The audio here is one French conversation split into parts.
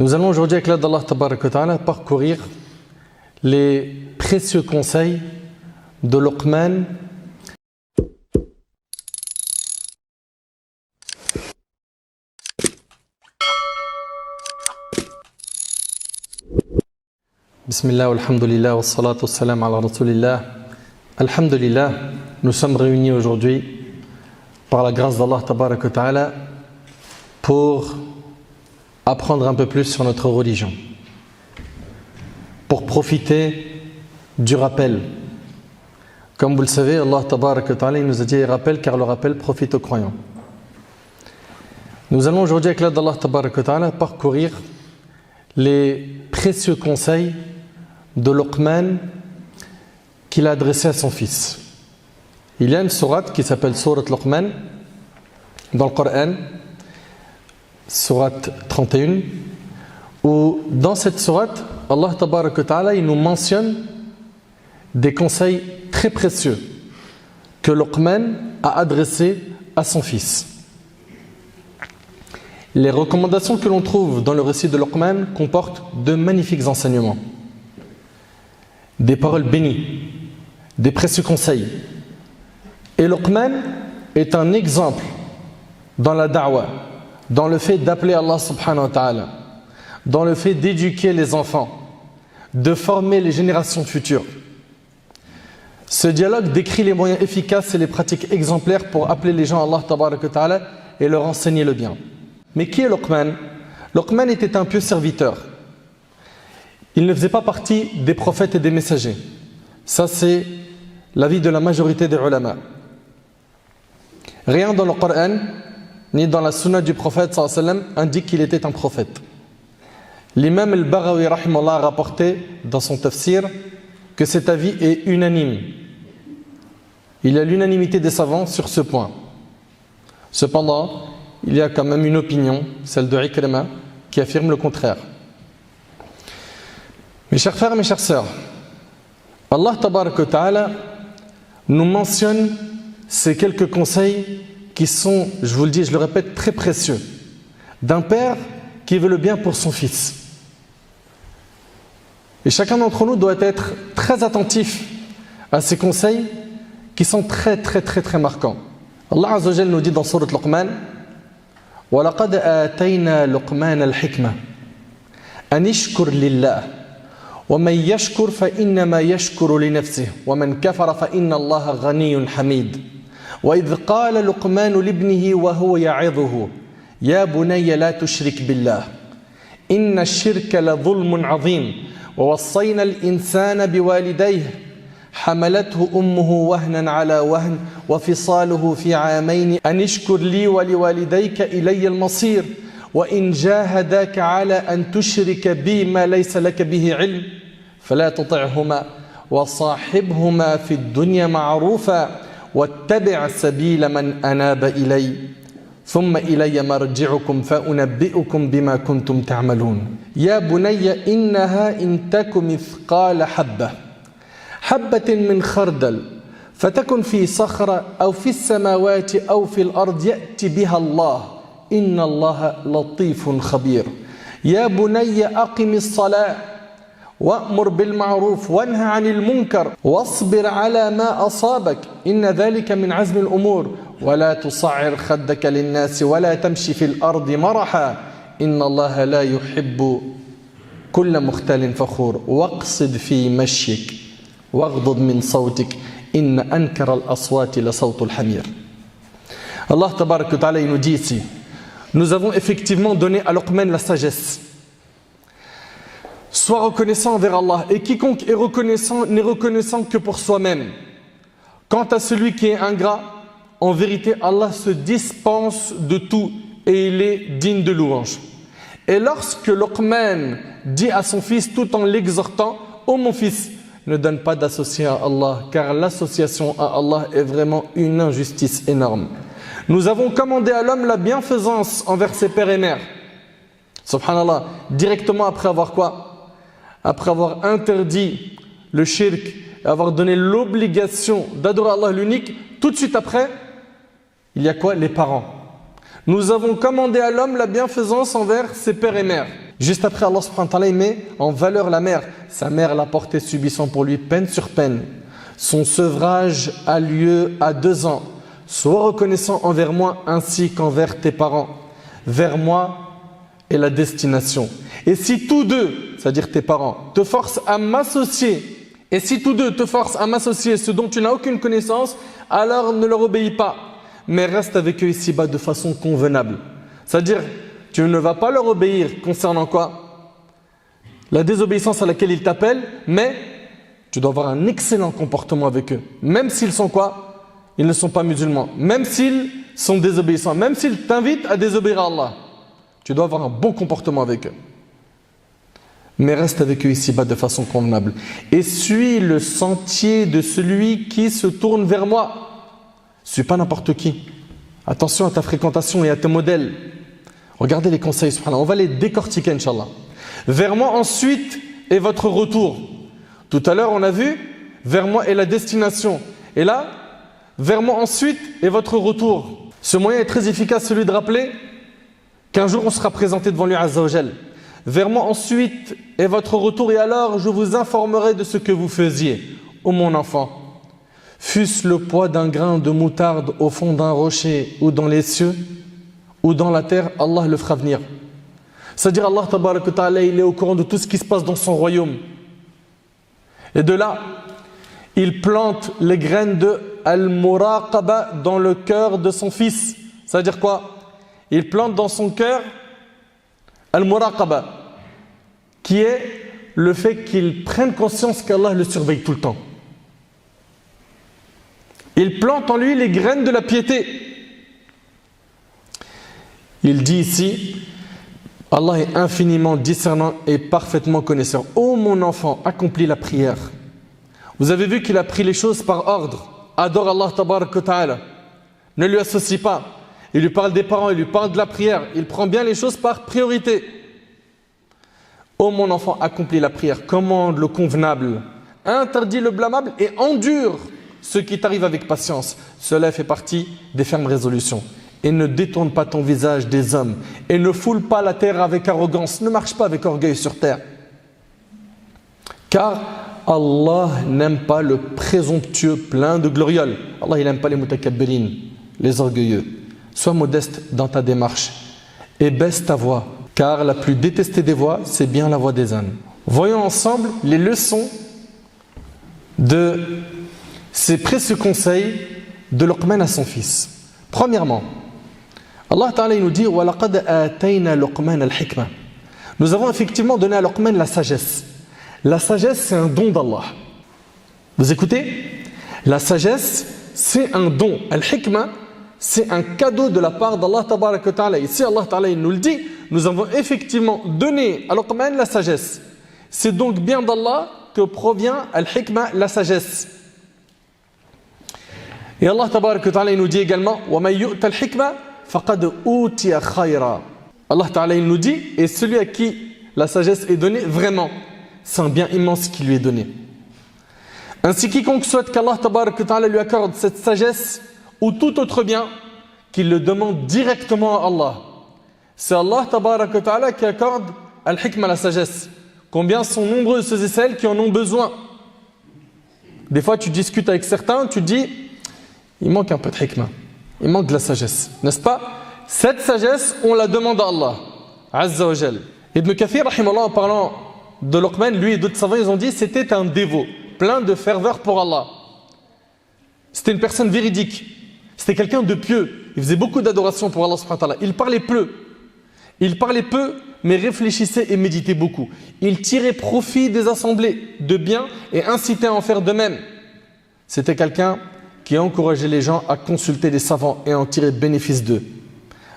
Nous allons aujourd'hui avec l'aide d'Allah Tabaraka wa Ta'ala parcourir les précieux conseils de Luqman Bismillah, alhamdulillah, wa salatu wa salam ala rasulillah. Alhamdulillah, nous sommes réunis aujourd'hui par la grâce d'Allah Tabaraka wa Ta'ala pour apprendre un peu plus sur notre religion, pour profiter du rappel. Comme vous le savez, Allah Tabaraka wa Ta'ala il nous a dit rappel car le rappel profite aux croyants. Nous allons aujourd'hui avec l'aide d'Allah Tabaraka wa Ta'ala parcourir les précieux conseils de Luqman qu'il a adressé à son fils. Il y a une sourate qui s'appelle Sourate Luqman dans le Coran, sourate 31, où dans cette sourate, Allah Tabaraka wa Ta'ala il nous mentionne des conseils très précieux que Luqman a adressés à son fils. Les recommandations que l'on trouve dans le récit de Luqman comportent de magnifiques enseignements, des paroles bénies, des précieux conseils. Et Luqman est un exemple dans la da'wah, dans le fait d'appeler Allah subhanahu wa ta'ala, dans le fait d'éduquer les enfants, de former les générations futures. Ce dialogue décrit les moyens efficaces et les pratiques exemplaires pour appeler les gens à Allah tabaraka wa ta'ala et leur enseigner le bien. Mais qui est Luqman? Luqman était un pieux serviteur. Il ne faisait pas partie des prophètes et des messagers. Ça, c'est l'avis de la majorité des ulama. Rien dans le Coran, ni dans la sunna du prophète sallallahu alayhi wa sallam, indique qu'il était un prophète. L'imam al-Baghawi rahimahullah a rapporté dans son tafsir que cet avis est unanime. Il y a l'unanimité des savants sur ce point. Cependant, il y a quand même une opinion, celle de Ikrima, qui affirme le contraire. Mes chers frères, mes chères sœurs, Allah Tabaraka wa Ta'ala nous mentionne ces quelques conseils qui sont, je vous le dis, je le répète, très précieux, d'un père qui veut le bien pour son fils. Et chacun d'entre nous doit être très attentif à ces conseils qui sont très marquants. Allah Azza wa Jalla nous dit dans Sourate Luqman: وَلَقَدْ آتَيْنَا لُقْمَانَ الْحِكْمَةَ أَنِ اشْكُرْ لِلَّهِ وَمَنْ يَشْكُرْ فَإِنَّمَا يَشْكُرُ لِنَفْسِهِ وَمَنْ كَفَرَ فَإِنَّ اللَّهَ غَنِيٌّ حَمِيدٌ وَإِذْ قَالَ لُقْمَانُ لِابْنِهِ وَهُوَ يَعِظُهُ يَا بُنَيَّ لَا تُشْرِكْ بِاللَّهِ إِنَّ الشِّرْكَ لَظُلْمٌ عَظِيمٌ وَوَصَّيْنَا الْإِنسَانَ بِوَالِدَيْهِ حملته أمه وهنا على وهن وفصاله في عامين أن اشكر لي ولوالديك إلي المصير وإن جاهداك على أن تشرك بي ما ليس لك به علم فلا تطعهما وصاحبهما في الدنيا معروفا واتبع سبيل من أناب إلي ثم إلي مرجعكم فأنبئكم بما كنتم تعملون يا بني إنها إن تك مثقال حبة من خردل فتكن في صخرة أو في السماوات أو في الأرض يأتي بها الله إن الله لطيف خبير يا بني أقم الصلاة وأمر بالمعروف وانهى عن المنكر واصبر على ما أصابك إن ذلك من عزم الأمور ولا تصعر خدك للناس ولا تمشي في الأرض مرحا إن الله لا يحب كل مختال فخور واقصد في مشيك واغضض من صوتك إن أنكر الأصوات لصوت الحمير. Allah Tabaraka wa Ta'ala il nous dit ici: nous avons effectivement donné à Luqman la sagesse. Sois reconnaissant envers Allah, et quiconque est reconnaissant n'est reconnaissant que pour soi-même. Quant à celui qui est ingrat, en vérité Allah se dispense de tout et il est digne de louange. Et lorsque Luqman dit à son fils tout en l'exhortant: ô mon fils, ne donne pas d'associé à Allah, car l'association à Allah est vraiment une injustice énorme. Nous avons commandé à l'homme la bienfaisance envers ses pères et mères. Subhanallah, directement après avoir quoi? Après avoir interdit le shirk et avoir donné l'obligation d'adorer Allah l'unique, tout de suite après, il y a quoi? Les parents. Nous avons commandé à l'homme la bienfaisance envers ses pères et mères. Juste après, Allah subhanahu wa ta'ala, il met en valeur la mère. Sa mère l'a porté subissant pour lui peine sur peine. Son sevrage a lieu à 2 ans. Sois reconnaissant envers moi ainsi qu'envers tes parents. Vers moi est la destination. Et si tous deux, c'est-à-dire tes parents, te forcent à m'associer, ce dont tu n'as aucune connaissance, alors ne leur obéis pas, mais reste avec eux ici-bas de façon convenable. C'est-à-dire, tu ne vas pas leur obéir concernant quoi? La désobéissance à laquelle ils t'appellent, mais tu dois avoir un excellent comportement avec eux. Même s'ils sont quoi? Ils ne sont pas musulmans. Même s'ils sont désobéissants. Même s'ils t'invitent à désobéir à Allah. Tu dois avoir un bon comportement avec eux. Mais reste avec eux ici-bas de façon convenable. Et suis le sentier de celui qui se tourne vers moi. Suis pas n'importe qui. Attention à ta fréquentation et à tes modèles. Regardez les conseils, subhanallah. On va les décortiquer, Inch'Allah. Vers moi ensuite est votre retour. Tout à l'heure, on a vu, vers moi est la destination. Et là, vers moi ensuite est votre retour. Ce moyen est très efficace, celui de rappeler qu'un jour on sera présenté devant lui Azza wa Jal. Vers moi ensuite est votre retour et alors je vous informerai de ce que vous faisiez. Ô mon enfant, fût-ce le poids d'un grain de moutarde au fond d'un rocher ou dans les cieux ou dans la terre, Allah le fera venir. C'est-à-dire Allah tabarak wa ta'ala, il est au courant de tout ce qui se passe dans son royaume. Et de là, il plante les graines de Al-Muraqaba dans le cœur de son fils. C'est-à-dire quoi? Il plante dans son cœur Al-Muraqaba, qui est le fait qu'il prenne conscience qu'Allah le surveille tout le temps. Il plante en lui les graines de la piété. Il dit ici, Allah est infiniment discernant et parfaitement connaisseur. Ô mon enfant, accomplis la prière. Vous avez vu qu'il a pris les choses par ordre. Adore Allah tabarak wa ta'ala. Ne lui associe pas. Il lui parle des parents, il lui parle de la prière. Il prend bien les choses par priorité. Ô mon enfant, accomplis la prière. Commande le convenable. Interdis le blâmable et endure ce qui t'arrive avec patience. Cela fait partie des fermes résolutions. Et ne détourne pas ton visage des hommes. Et ne foule pas la terre avec arrogance. Ne marche pas avec orgueil sur terre. Car Allah n'aime pas le présomptueux plein de glorioles. Allah, il n'aime pas les mutakabbirin, les orgueilleux. Sois modeste dans ta démarche et baisse ta voix. Car la plus détestée des voix, c'est bien la voix des ânes. Voyons ensemble les leçons de ces précieux conseils de Luqman à son fils. Premièrement, Allah Ta'ala nous dit وَلَقَدْ آتَيْنَا لُقْمَانَ الْحِكْمَةِ. Nous avons effectivement donné à Luqman la sagesse. La sagesse, c'est un don d'Allah. Vous écoutez? La sagesse, c'est un don. Al-Hikmah, c'est un cadeau de la part d'Allah Tabarak wa Ta'ala. Ici, Allah Ta'ala il nous le dit, nous avons effectivement donné à Luqman la sagesse. C'est donc bien d'Allah que provient Al-Hikmah, la sagesse. Et Allah Tabarak wa Ta'ala il nous dit également وَمَنْ يُؤْتَ الْحِكْمَةِ فَقَدْ أُوتِيَ خَيْرًا. Allah Ta'ala il nous dit, et celui à qui la sagesse est donnée, vraiment, c'est un bien immense qui lui est donné. Ainsi, quiconque souhaite qu'Allah Tabarak wa Ta'ala lui accorde cette sagesse ou tout autre bien, qu'il le demande directement à Allah. C'est Allah Tabarak wa Ta'ala qui accorde Al-Hikmah, la sagesse. Combien sont nombreux ceux et celles qui en ont besoin? Des fois, tu discutes avec certains, tu dis, il manque un peu de Hikmah. Il manque de la sagesse, n'est-ce pas? Cette sagesse, on la demande à Allah, Azza wa Jal. Ibn Kathir, rahimallah, en parlant de Luqman, lui et d'autres savants, ils ont dit c'était un dévot, plein de ferveur pour Allah. C'était une personne véridique. C'était quelqu'un de pieux. Il faisait beaucoup d'adoration pour Allah subhanahu wa ta'ala. Il parlait peu. Il parlait peu, mais réfléchissait et méditait beaucoup. Il tirait profit des assemblées de bien et incitait à en faire de même. C'était quelqu'un qui encourageait les gens à consulter des savants et à en tirer bénéfice d'eux.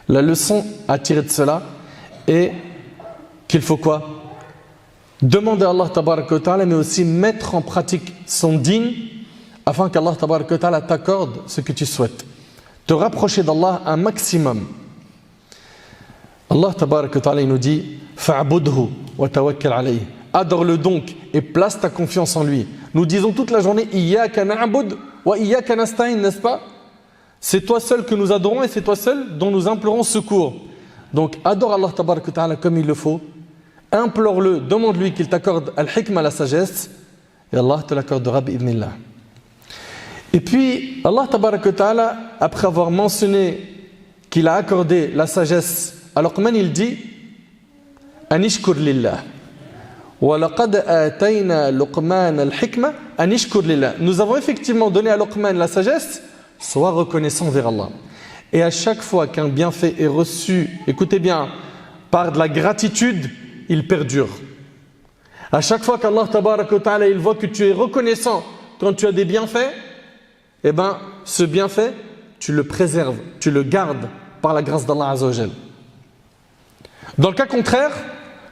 La leçon à tirer de cela est qu'il faut quoi? Demander à Allah tabarak wa ta'ala, mais aussi mettre en pratique son dîn afin qu'Allah tabarak wa ta'ala t'accorde ce que tu souhaites. Te rapprocher d'Allah un maximum. Allah tabarak wa ta'ala il nous dit fa'budhu wa tawakkal alayhi. Adore-le donc et place ta confiance en lui. Nous disons toute la journée iyyaka na'bud wa iyyaka nasta'in, n'est-ce pas? C'est toi seul que nous adorons et c'est toi seul dont nous implorons secours. Donc adore Allah tabarak wa ta'ala comme il le faut. implore-le, demande-lui qu'il t'accorde al-hikma, la sagesse, et Allah te l'accordera bi'idhnillah. Et puis, Allah tabaraka wa ta'ala, après avoir mentionné qu'il a accordé la sagesse à Luqman, il dit Anishkur lillah. Wa laqad atayna Luqman al-hikma anishkur lillah. Nous avons effectivement donné à Luqman la sagesse, sois reconnaissant vers Allah. Et à chaque fois qu'un bienfait est reçu, écoutez bien, par de la gratitude, il perdure. À chaque fois qu'Allah tabaraka wa ta'ala, il voit que tu es reconnaissant quand tu as des bienfaits, eh bien, ce bienfait, tu le préserves, tu le gardes par la grâce d'Allah Azza wa Jal. Dans le cas contraire,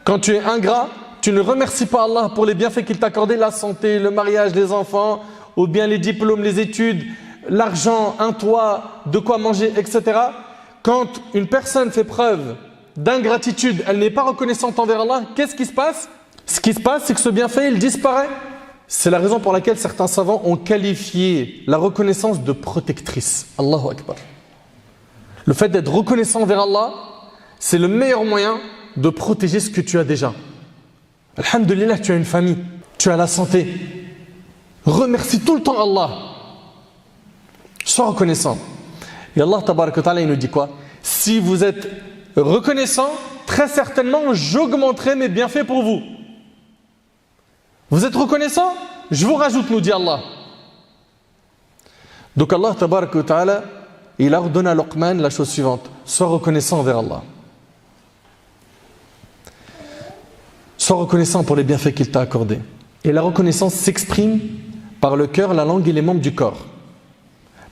quand tu es ingrat, tu ne remercies pas Allah pour les bienfaits qu'il t'a accordés, la santé, le mariage, les enfants, ou bien les diplômes, les études, l'argent, un toit, de quoi manger, etc. Quand une personne fait preuve d'ingratitude, elle n'est pas reconnaissante envers Allah, qu'est-ce qui se passe? Ce qui se passe, c'est que ce bienfait, il disparaît. C'est la raison pour laquelle certains savants ont qualifié la reconnaissance de protectrice. Allahu Akbar. Le fait d'être reconnaissant envers Allah, c'est le meilleur moyen de protéger ce que tu as déjà. Alhamdulillah, tu as une famille, tu as la santé. Remercie tout le temps Allah. Sois reconnaissant. Et Allah tabaraka wa ta'ala, il nous dit quoi? Si vous êtes reconnaissant, très certainement, j'augmenterai mes bienfaits pour vous. Vous êtes reconnaissant? Je vous rajoute, nous dit Allah. Donc Allah tabaraka wa ta'ala, il a ordonné à Luqman la chose suivante: sois reconnaissant envers Allah. Sois reconnaissant pour les bienfaits qu'il t'a accordés. Et la reconnaissance s'exprime par le cœur, la langue et les membres du corps.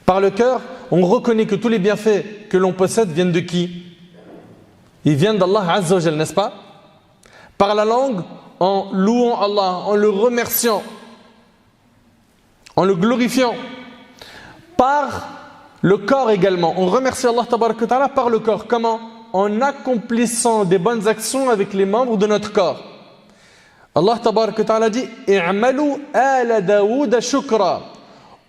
Par le cœur, on reconnaît que tous les bienfaits que l'on possède viennent de qui? Ils viennent d'Allah Azza wa Jal, n'est-ce pas? Par la langue, en louant Allah, en le remerciant, en le glorifiant. Par le corps également, on remercie Allah tabaraka wa ta'ala par le corps. Comment? En accomplissant des bonnes actions avec les membres de notre corps. Allah tabaraka wa ta'ala dit i'malu ala Daoud shukra.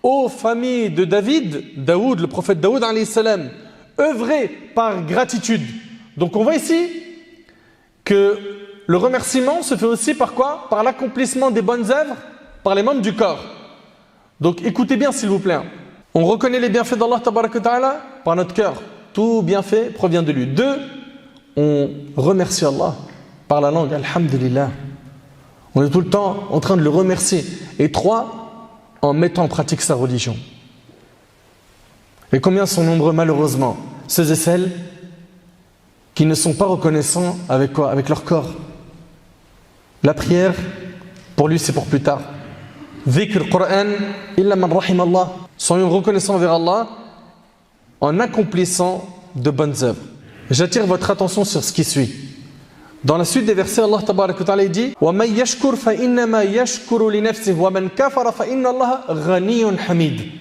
Ô famille de David, Daoud, le prophète Daoud alayhi salam, œuvrez par gratitude. Donc on voit ici que le remerciement se fait aussi par quoi? Par l'accomplissement des bonnes œuvres par les membres du corps. Donc écoutez bien s'il vous plaît. On reconnaît les bienfaits d'Allah tabaraka wa ta'ala par notre cœur. Tout bienfait provient de lui. 2, on remercie Allah par la langue. Alhamdulillah. On est tout le temps en train de le remercier. Et 3, en mettant en pratique sa religion. Et combien sont nombreux malheureusement ceux et celles qui ne sont pas reconnaissants avec quoi? Avec leur corps. La prière, pour lui c'est pour plus tard. Dhikr Qur'an, illa man rahim Allah. Soyons reconnaissants envers Allah en accomplissant de bonnes œuvres. J'attire votre attention sur ce qui suit. Dans la suite des versets, Allah tabaraka wa ta'ala dit وَمَنْ يَشْكُرْ فَإِنَّمَا يَشْكُرُ لِنَفْسِهِ وَمَنْ كَفَرَ فَإِنَّ اللَّهَ غَنِيٌّ حَمِيدٌ.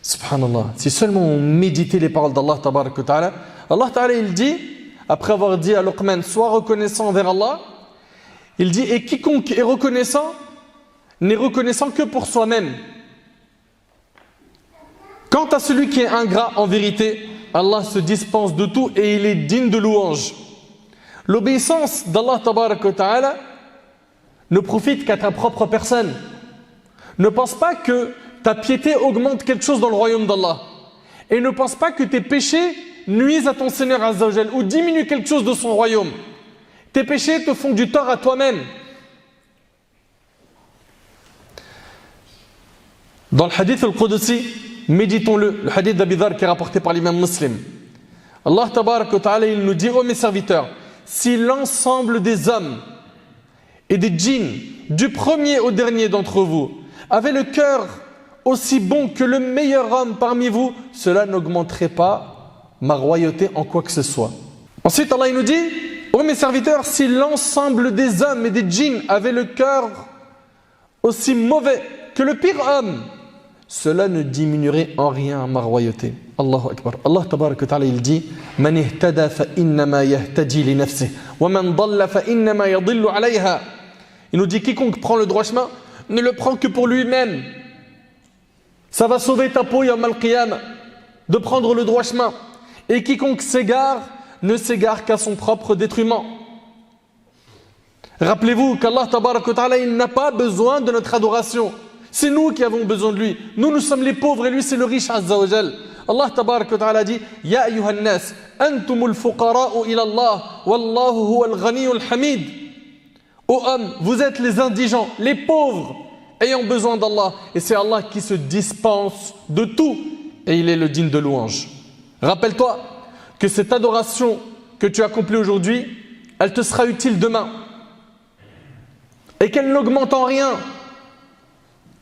Subhanallah. Si seulement on méditait les paroles d'Allah tabaraka wa ta'ala, Allah ta'ala il dit, après avoir dit à Luqman, sois reconnaissant envers Allah, il dit, et quiconque est reconnaissant, n'est reconnaissant que pour soi-même. Quant à celui qui est ingrat, en vérité, Allah se dispense de tout et il est digne de louange. L'obéissance d'Allah tabaraka wa ta'ala ne profite qu'à ta propre personne. Ne pense pas que ta piété augmente quelque chose dans le royaume d'Allah. Et ne pense pas que tes péchés nuisent à ton Seigneur Azza wa Jal ou diminuent quelque chose de son royaume. Tes péchés te font du tort à toi-même. Dans le hadith al-Qudsi, méditons-le, le hadith d'Abi Dharr qui est rapporté par l'imam Muslim. Allah tabaraka wa ta'ala, il nous dit, ô mes serviteurs, si l'ensemble des hommes et des djinns, du premier au dernier d'entre vous, avaient le cœur aussi bon que le meilleur homme parmi vous, cela n'augmenterait pas ma royauté en quoi que ce soit. Ensuite, Allah il nous dit, ô mes serviteurs, si l'ensemble des hommes et des djinns avaient le cœur aussi mauvais que le pire homme, cela ne diminuerait en rien ma royauté. Allahu Akbar. Allah tabaraka wa ta'ala il dit Man ihtada fa innama yahtadi li nafsihi wa man dalla fa innama yadillu alayha. Il nous dit quiconque prend le droit chemin ne le prend que pour lui-même. Ça va sauver ta peau yawm al-qiyamah de prendre le droit chemin. Et quiconque s'égare ne s'égare qu'à son propre détriment. Rappelez-vous qu'Allah tabarak wa ta'ala, il n'a pas besoin de notre adoration. C'est nous qui avons besoin de lui. Nous sommes les pauvres et lui c'est le riche azza wa jal. Allah tabarak wa ta'ala dit Ya ayyuhan nas, antumul fuqara'u ila Allah, wallahu huwal ghaniyul hamid. Ô hommes, vous êtes les indigents, les pauvres, ayant besoin d'Allah. Et c'est Allah qui se dispense de tout. Et il est le digne de louange. Rappelle-toi que cette adoration que tu accomplis aujourd'hui, elle te sera utile demain. Et qu'elle n'augmente en rien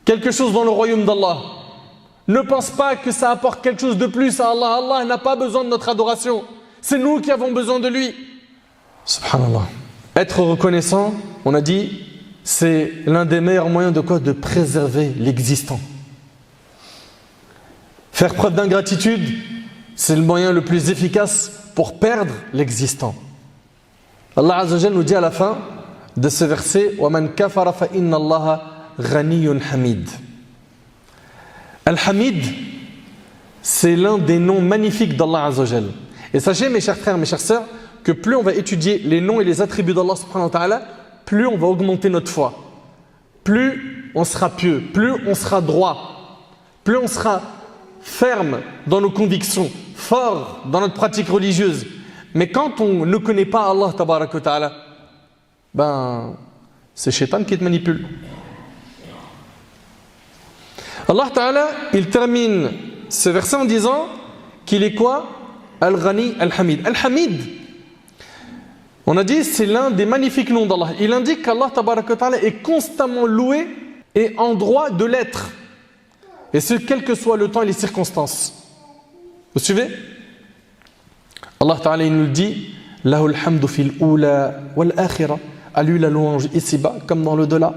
quelque chose dans le royaume d'Allah. Ne pense pas que ça apporte quelque chose de plus à Allah. Allah n'a pas besoin de notre adoration. C'est nous qui avons besoin de lui. Subhanallah. Être reconnaissant, on a dit, c'est l'un des meilleurs moyens de quoi? De préserver l'existant. Faire preuve d'ingratitude, c'est le moyen le plus efficace pour perdre l'existant. Allah Azza wa Jalla nous dit à la fin de ce verset وَمَنْ كَفَرَ فَإِنَّ اللَّهَ غَنِيٌّ حَمِيدٌ. Al-Hamid, c'est l'un des noms magnifiques d'Allah Azza wa Jalla. Et sachez mes chers frères, mes chères sœurs, que plus on va étudier les noms et les attributs d'Allah subhanahu wa ta'ala, plus on va augmenter notre foi. Plus on sera pieux, plus on sera droit, plus on sera ferme dans nos convictions, fort dans notre pratique religieuse. Mais quand on ne connaît pas Allah tabarak wa ta'ala, c'est Shaitan qui te manipule. Allah ta'ala, il termine ce verset en disant qu'il est quoi? Al-Ghani, Al-Hamid. Al-Hamid, on a dit, c'est l'un des magnifiques noms d'Allah. Il indique qu'Allah tabarak wa ta'ala est constamment loué et en droit de l'être. Et ce, quel que soit le temps et les circonstances. Vous suivez? Allah Ta'ala il nous dit Lahul hamdu fil oula wal akhira. À lui la louange ici-bas comme dans l'au-delà.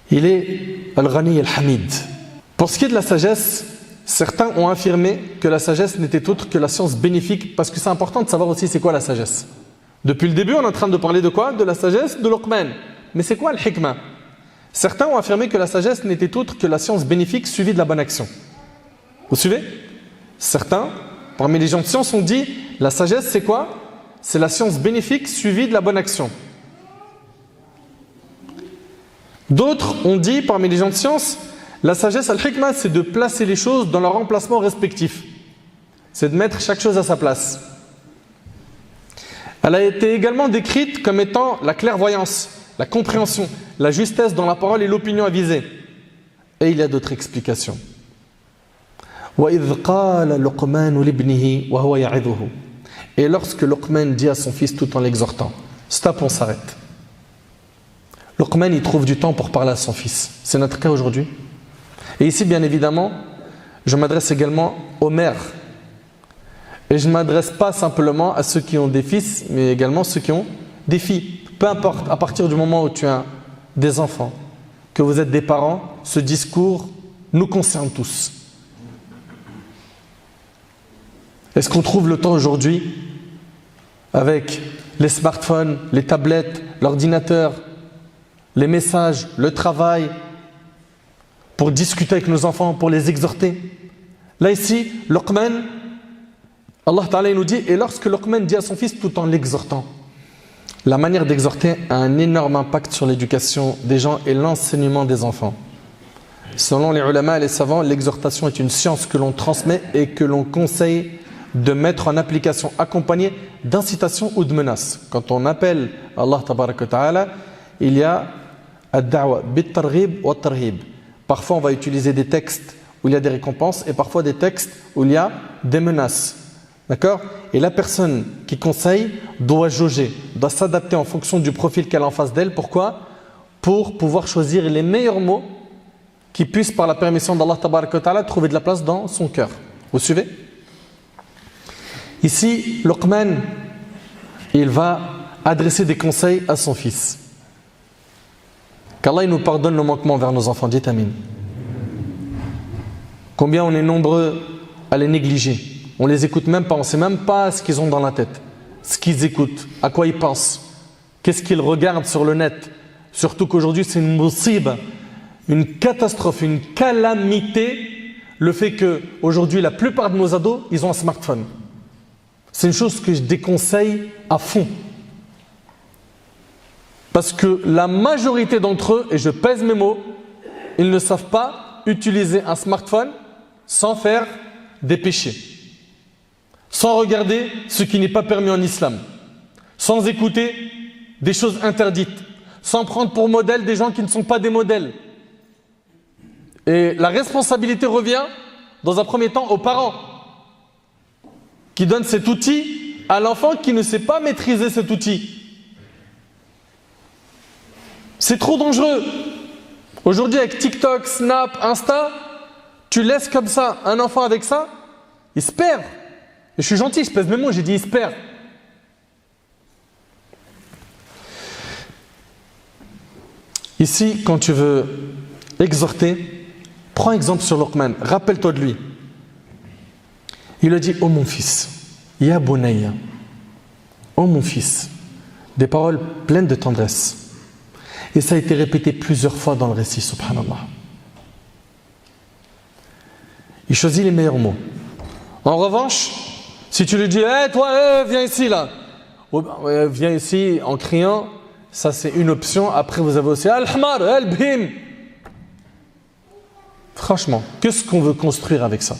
Il est Al-Ghani Al-Hamid. Pour ce qui est de la sagesse, certains ont affirmé que la sagesse n'était autre que la science bénéfique, parce que c'est important de savoir aussi c'est quoi la sagesse. Depuis le début on est en train de parler de quoi? De la sagesse de Luqman. Mais c'est quoi le hikmah? Certains ont affirmé que la sagesse n'était autre que la science bénéfique suivie de la bonne action. Vous suivez? Certains, parmi les gens de science, ont dit la sagesse c'est quoi? C'est la science bénéfique suivie de la bonne action. D'autres ont dit, parmi les gens de science, la sagesse al-hikmah c'est de placer les choses dans leur emplacement respectif. C'est de mettre chaque chose à sa place. Elle a été également décrite comme étant la clairvoyance, la compréhension, la justesse dans la parole et l'opinion avisée. Et il y a d'autres explications. Et lorsque Luqman dit à son fils tout en l'exhortant, stop, on s'arrête. Luqman il trouve du temps pour parler à son fils. C'est notre cas aujourd'hui. Et ici bien évidemment, je m'adresse également aux mères. Et je ne m'adresse pas simplement à ceux qui ont des fils, mais également ceux qui ont des filles. Peu importe, à partir du moment où tu as des enfants, que vous êtes des parents, ce discours nous concerne tous. Est-ce qu'on trouve le temps aujourd'hui, avec les smartphones, les tablettes, l'ordinateur, les messages, le travail, pour discuter avec nos enfants, pour les exhorter? Là ici, Luqman, Allah Ta'ala nous dit, et lorsque Luqman dit à son fils tout en l'exhortant, la manière d'exhorter a un énorme impact sur l'éducation des gens et l'enseignement des enfants. Selon les ulama et les savants, l'exhortation est une science que l'on transmet et que l'on conseille de mettre en application, accompagnée d'incitations ou de menaces. Quand on appelle Allah Tabaraka wa Ta'ala, il y a ad-da'wa bit-targhib wa tarhib. Parfois on va utiliser des textes où il y a des récompenses et parfois des textes où il y a des menaces. D'accord? Et la personne qui conseille doit jauger, doit s'adapter en fonction du profil qu'elle a en face d'elle. Pourquoi? Pour pouvoir choisir les meilleurs mots qui puissent, par la permission d'Allah Tabaraka wa Ta'ala, trouver de la place dans son cœur. Vous suivez? Ici, Luqman, il va adresser des conseils à son fils. Qu'Allah nous pardonne nos manquements vers nos enfants. Dites Amin. Combien on est nombreux à les négliger. On les écoute même pas, on ne sait même pas ce qu'ils ont dans la tête, ce qu'ils écoutent, à quoi ils pensent, qu'est-ce qu'ils regardent sur le net. Surtout qu'aujourd'hui c'est une musiba, une catastrophe, une calamité, le fait qu'aujourd'hui la plupart de nos ados, ils ont un smartphone. C'est une chose que je déconseille à fond. Parce que la majorité d'entre eux, et je pèse mes mots, ils ne savent pas utiliser un smartphone sans faire des péchés, sans regarder ce qui n'est pas permis en islam, sans écouter des choses interdites, sans prendre pour modèle des gens qui ne sont pas des modèles. Et la responsabilité revient, dans un premier temps, aux parents qui donnent cet outil à l'enfant qui ne sait pas maîtriser cet outil. C'est trop dangereux. Aujourd'hui, avec TikTok, Snap, Insta, tu laisses comme ça un enfant avec ça, il se perd. Et je suis gentil, je pèse mes mots, j'ai dit il se perd. Ici, quand tu veux exhorter, prends exemple sur Luqman, rappelle-toi de lui. Il a dit « Oh mon fils, ya bunayya, oh mon fils », des paroles pleines de tendresse. Et ça a été répété plusieurs fois dans le récit, subhanallah. Il choisit les meilleurs mots. En revanche, si tu lui dis hey, « toi, viens ici là », viens ici en criant, ça c'est une option. Après vous avez aussi « Al-Hamar, Al-Bhim ». Franchement, qu'est-ce qu'on veut construire avec ça?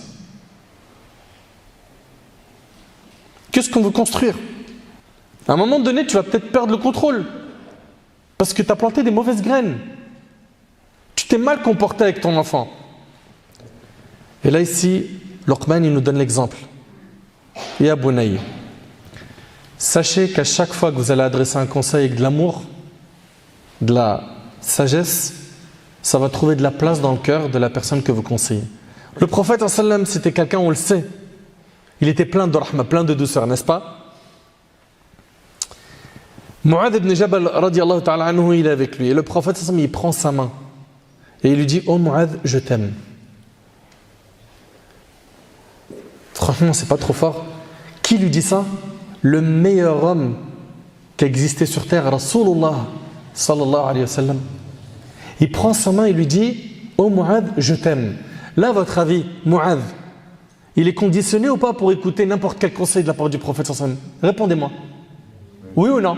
Qu'est-ce qu'on veut construire? À un moment donné, tu vas peut-être perdre le contrôle. Parce que tu as planté des mauvaises graines. Tu t'es mal comporté avec ton enfant. Et là ici, Luqman il nous donne l'exemple. Ya bunayya, sachez qu'à chaque fois que vous allez adresser un conseil avec de l'amour, de la sagesse, ça va trouver de la place dans le cœur de la personne que vous conseillez. Le prophète sallam, c'était quelqu'un, on le sait, il était plein de rahma, plein de douceur, n'est-ce pas? Mu'adh ibn Jabal radiyallahu ta'ala anhu, il est avec lui. Et le prophète sallam, il prend sa main et il lui dit « Oh Mu'adh, je t'aime ». Franchement, c'est pas trop fort. Qui lui dit ça? Le meilleur homme qui a existé sur terre, Rasulullah sallallahu alayhi wa sallam. Il prend sa main et lui dit « Oh Mu'adh, je t'aime ». Là, à votre avis, Mu'adh, il est conditionné ou pas pour écouter n'importe quel conseil de la part du prophète sallallahu alayhi wa sallam? Répondez-moi. Oui ou non?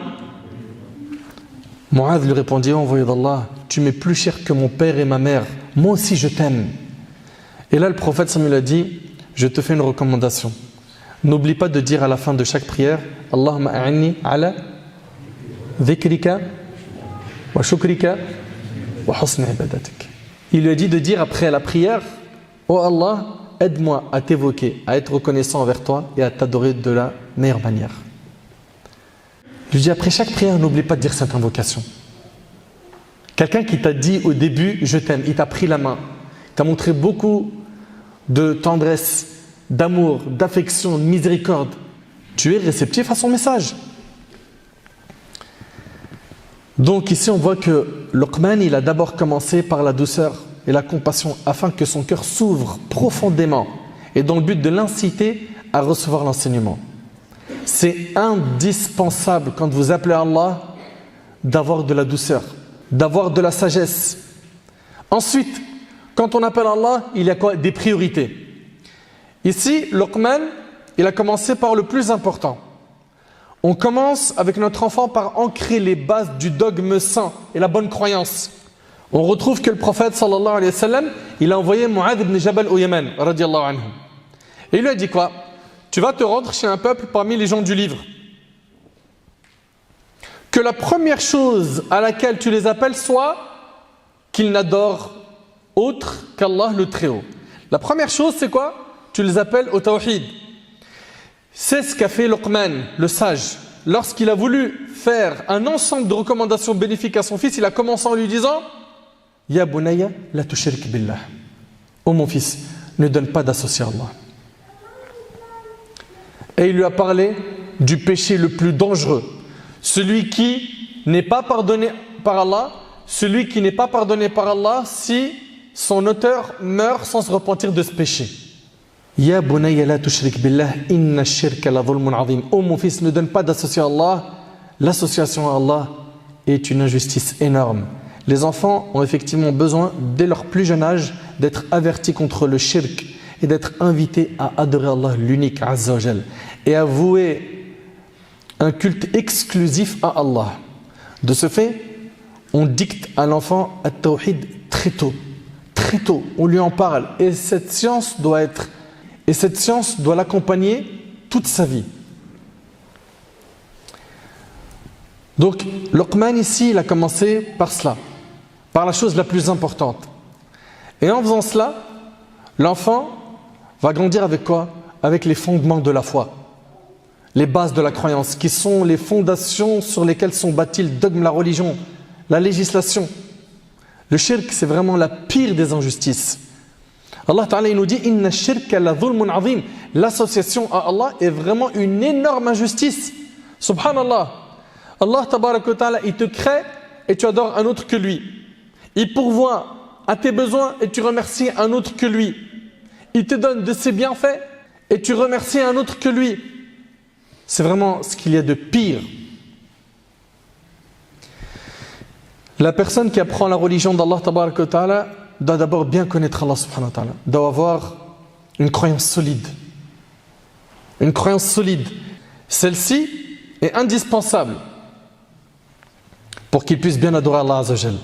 Mu'adh lui répondit « Envoyé d'Allah, tu m'es plus cher que mon père et ma mère. Moi aussi, je t'aime. » Et là, le prophète sallallahu alayhi wa sallam lui a dit « Je te fais une recommandation. N'oublie pas de dire à la fin de chaque prière « Allahumma a'inni ala dhikrika wa shukrika wa husni ibadatik » Il lui a dit de dire après la prière « Oh Allah, aide-moi à t'évoquer, à être reconnaissant envers toi et à t'adorer de la meilleure manière. » Je lui dis après chaque prière, n'oublie pas de dire cette invocation. Quelqu'un qui t'a dit au début « Je t'aime », il t'a pris la main, t'a montré beaucoup de tendresse, d'amour, d'affection, de miséricorde. Tu es réceptif à son message. Donc ici on voit que Luqman, il a d'abord commencé par la douceur et la compassion afin que son cœur s'ouvre profondément et dans le but de l'inciter à recevoir l'enseignement. C'est indispensable quand vous appelez Allah d'avoir de la douceur, d'avoir de la sagesse. Ensuite, quand on appelle Allah, il y a quoi? Des priorités. Ici, Luqman, il a commencé par le plus important. On commence avec notre enfant par ancrer les bases du dogme saint et la bonne croyance. On retrouve que le prophète sallallahu alayhi wa sallam, il a envoyé Mu'adh ibn Jabal au Yémen, radiyallahu anhu. Et il lui a dit quoi? Tu vas te rendre chez un peuple parmi les gens du livre. Que la première chose à laquelle tu les appelles soit qu'ils n'adorent autre qu'Allah le Très-Haut. La première chose, c'est quoi? Tu les appelles au tawhid. C'est ce qu'a fait Luqman, le sage. Lorsqu'il a voulu faire un ensemble de recommandations bénéfiques à son fils, il a commencé en lui disant « Ya bunayya, la tushrik billah » Oh mon fils, ne donne pas d'associé à Allah. Et il lui a parlé du péché le plus dangereux. Celui qui n'est pas pardonné par Allah, celui qui n'est pas pardonné par Allah si son auteur meurt sans se repentir de ce péché. Ya bunayya la tushrik billah inna shirka la dhulmun azim. Oh mon fils, ne donne pas d'associé à Allah. L'association à Allah est une injustice énorme. Les enfants ont effectivement besoin, dès leur plus jeune âge, d'être avertis contre le shirk et d'être invités à adorer Allah, l'unique Azza wa Jal, et à vouer un culte exclusif à Allah. De ce fait, on dicte à l'enfant at-tawhid très tôt. Très tôt, on lui en parle. Et cette science doit l'accompagner toute sa vie. Donc, Luqman ici, il a commencé par cela, par la chose la plus importante. Et en faisant cela, l'enfant va grandir avec quoi? Avec les fondements de la foi, les bases de la croyance, qui sont les fondations sur lesquelles sont bâtis le dogme, la religion, la législation. Le shirk, c'est vraiment la pire des injustices. Allah Ta'ala il nous dit Inna shirka la dhulmun azim. L'association à Allah est vraiment une énorme injustice. Subhanallah. Allah Ta'ala, il te crée et tu adores un autre que lui. Il pourvoit à tes besoins et tu remercies un autre que lui. Il te donne de ses bienfaits et tu remercies un autre que lui. C'est vraiment ce qu'il y a de pire. La personne qui apprend la religion d'Allah Ta'ala doit d'abord bien connaître Allah subhanahu wa ta'ala, doit avoir une croyance solide. Une croyance solide. Celle-ci est indispensable pour qu'il puisse bien adorer Allah Azza wa Jal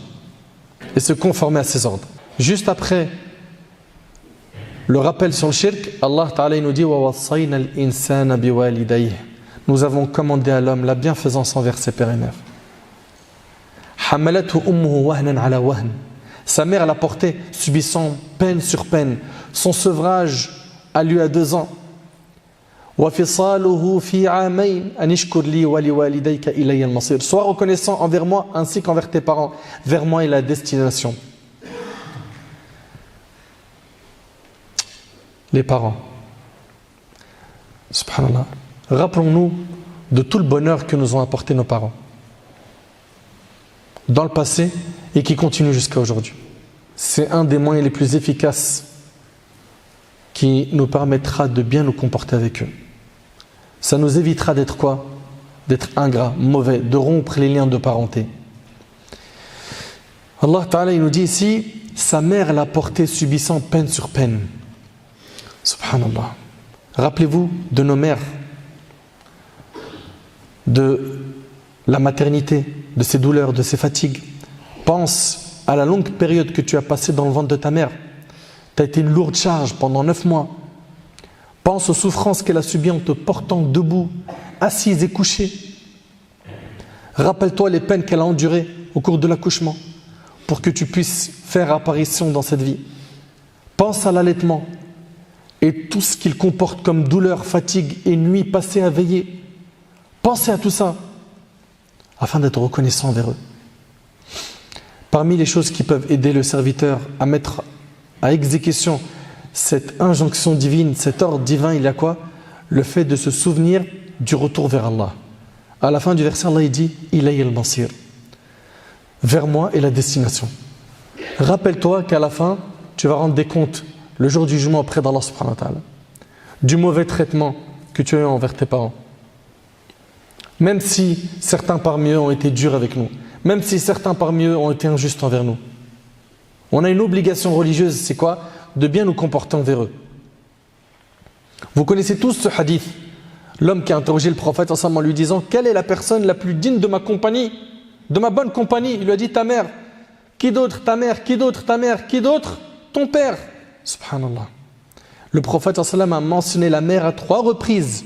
et se conformer à ses ordres. Juste après le rappel sur le shirk, Allah Ta'ala nous dit وَوَصَّيْنَا الْإِنسَانَ بِوَالِدَيْهِ. Nous avons commandé à l'homme la bienfaisance envers ses pères et mères. حَمَلَتْهُ أُمُّهُ وَهْنًا عَلَى وَهْنٍ. Sa mère l'a porté, subissant peine sur peine. Son sevrage a lieu à 2 ans. وَفِصَالُهُ فِي عَامَيْنِ أَنِ اشْكُرْ لِي وَلِوَالِدَيْكَ إِلَيَّ الْمَصِيرُ. Sois reconnaissant envers moi ainsi qu'envers tes parents. Vers moi est la destination. Les parents. Subhanallah. Rappelons-nous de tout le bonheur que nous ont apporté nos parents dans le passé et qui continue jusqu'à aujourd'hui. C'est un des moyens les plus efficaces qui nous permettra de bien nous comporter avec eux. Ça nous évitera d'être quoi? D'être ingrats, mauvais, de rompre les liens de parenté. Allah Ta'ala il nous dit ici, sa mère l'a porté subissant peine sur peine. Subhanallah. Rappelez-vous de nos mères, de la maternité, de ses douleurs, de ses fatigues. Pense à la longue période que tu as passée dans le ventre de ta mère. Tu as été une lourde charge pendant 9 mois. Pense aux souffrances qu'elle a subies en te portant debout, assise et couchée. Rappelle-toi les peines qu'elle a endurées au cours de l'accouchement pour que tu puisses faire apparition dans cette vie. Pense à l'allaitement et tout ce qu'il comporte comme douleur, fatigue et nuit passée à veiller. Pensez à tout ça afin d'être reconnaissant envers eux. Parmi les choses qui peuvent aider le serviteur à mettre à exécution cette injonction divine, cet ordre divin, il y a quoi? Le fait de se souvenir du retour vers Allah. À la fin du verset, Allah il dit « Ilayya al-Masir » vers moi est la destination. Rappelle-toi qu'à la fin, tu vas rendre des comptes le jour du jugement auprès d'Allah subhanahu wa ta'ala du mauvais traitement que tu as eu envers tes parents. Même si certains parmi eux ont été durs avec nous, même si certains parmi eux ont été injustes envers nous. On a une obligation religieuse, c'est quoi? De bien nous comporter envers eux. Vous connaissez tous ce hadith. L'homme qui a interrogé le prophète ensemble en lui disant « Quelle est la personne la plus digne de ma compagnie, de ma bonne compagnie ?» Il lui a dit « Ta mère. » Qui d'autre? Ta mère. Qui d'autre? Ta mère. Qui d'autre? Ton père. Subhanallah. Le prophète ensemble a mentionné la mère à 3 reprises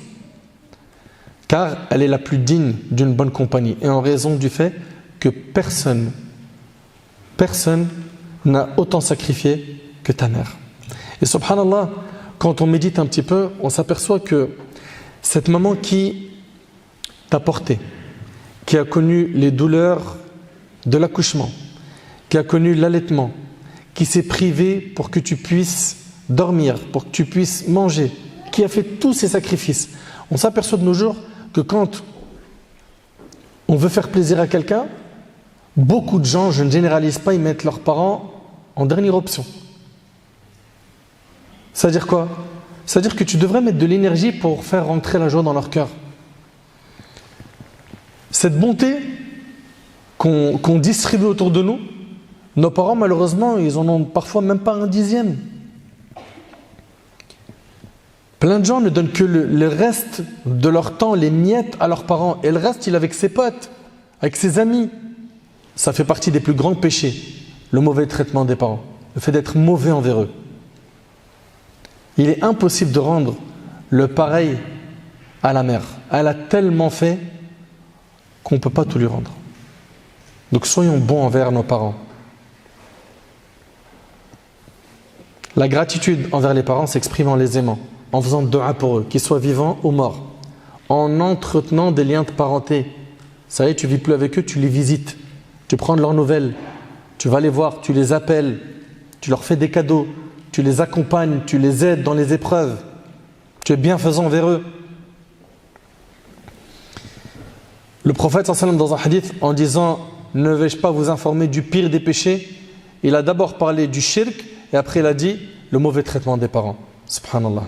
car elle est la plus digne d'une bonne compagnie et en raison du fait que personne n'a autant sacrifié que ta mère. Et subhanallah, quand on médite un petit peu, on s'aperçoit que cette maman qui t'a porté, qui a connu les douleurs de l'accouchement, qui a connu l'allaitement, qui s'est privée pour que tu puisses dormir, pour que tu puisses manger, qui a fait tous ces sacrifices, on s'aperçoit de nos jours que quand on veut faire plaisir à quelqu'un, beaucoup de gens, je ne généralise pas, ils mettent leurs parents en dernière option. C'est-à-dire quoi? C'est-à-dire que tu devrais mettre de l'énergie pour faire rentrer la joie dans leur cœur. Cette bonté qu'on distribue autour de nous, nos parents malheureusement, ils en ont parfois même pas un dixième. Plein de gens ne donnent que le reste de leur temps, les miettes à leurs parents. Et le reste, il est avec ses potes, avec ses amis. ça fait partie des plus grands péchés, le mauvais traitement des parents, le fait d'être mauvais envers eux. Il est impossible de rendre le pareil à la mère. Elle a tellement fait qu'on ne peut pas tout lui rendre. Donc soyons bons envers nos parents. La gratitude envers les parents s'exprime en les aimant, en faisant dua pour eux, qu'ils soient vivants ou morts, en entretenant des liens de parenté. Ça y est, tu ne vis plus avec eux, tu les visites, tu prends de leurs nouvelles, tu vas les voir, tu les appelles, tu leur fais des cadeaux, tu les accompagnes, tu les aides dans les épreuves, tu es bienfaisant envers eux. Le prophète sallallahu alayhi wa sallam, dans un hadith, en disant « Ne vais-je pas vous informer du pire des péchés ?» Il a d'abord parlé du shirk et après il a dit le mauvais traitement des parents. Subhanallah.